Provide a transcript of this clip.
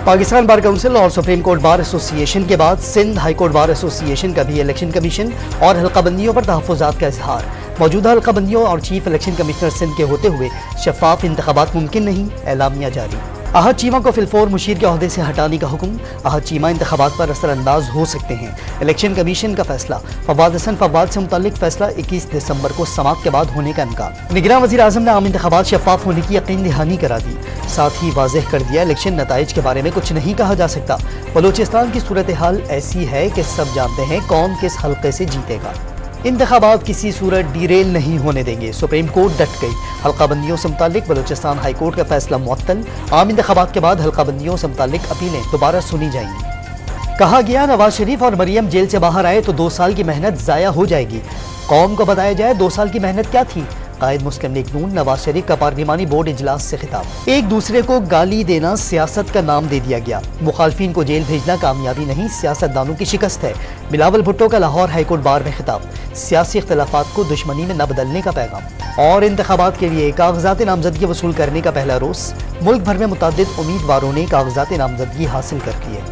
Pakistan bar council और supreme court bar association के बाद Sindh high court bar association का भी इलेक्शन कमीशन और हल्काबंदियों पर तहफ़्फ़ुज़ात का इजहार। मौजूदा हल्काबंदियों और चीफ इलेक्शन कमिश्नर सिंध के होते हुए शफाफ इंतखाबात मुमकिन नहीं, एलामिया जारी। अहद चीमा को फिलफोर मुशीर के ओहदे से हटाने का हुक्म। अहद चीमा इंतखाबात पर असरअंदाज हो सकते हैं, इलेक्शन कमीशन का फैसला। फवाद हसन फवाद से मुताल्लिक फैसला 21 दिसंबर को समाअत के बाद होने का इम्कान। निगरान वज़ीर आज़म ने आम इंतखाबात शफाफ होने की यकीन दहानी करा दी। साथ ही वाज़ेह कर दिया इलेक्शन नताइज के बारे में कुछ नहीं कहा जा सकता। बलूचिस्तान की सूरत हाल ऐसी है कि सब जानते हैं कौन किस हल्के से जीतेगा। इंतखाबात किसी सूरत डीरेल नहीं होने देंगे, सुप्रीम कोर्ट डट गई। हल्काबंदियों से मुताल्लिक बलूचिस्तान हाई कोर्ट का फैसला मुअत्तल। आम इंतखाबात के बाद हल्काबंदियों से मुताल्लिक अपीलें दोबारा सुनी जाएंगी। कहा गया नवाज शरीफ और मरियम जेल से बाहर आए तो 2 साल की मेहनत ज़ाया हो जाएगी। कौम को बताया जाए 2 साल की मेहनत क्या थी। कायद मुस्लिम लीग नून नवाज शरीफ का पार्लिमानी बोर्ड इजलास से खिताब। एक दूसरे को गाली देना सियासत का नाम दे दिया गया। मुखालफिन को जेल भेजना कामयाबी नहीं, सियासतदानों की शिकस्त है। बिलावल भुट्टो का लाहौर हाईकोर्ट बार में खिताब। सियासी इख्तलाफात को दुश्मनी में न बदलने का पैगाम। और इंतखाबात के लिए कागजात नामजदगी वसूल करने का पहला रोज। मुल्क भर में मुतअद्दिद उम्मीदवारों ने कागजात नामजदगी हासिल कर किए।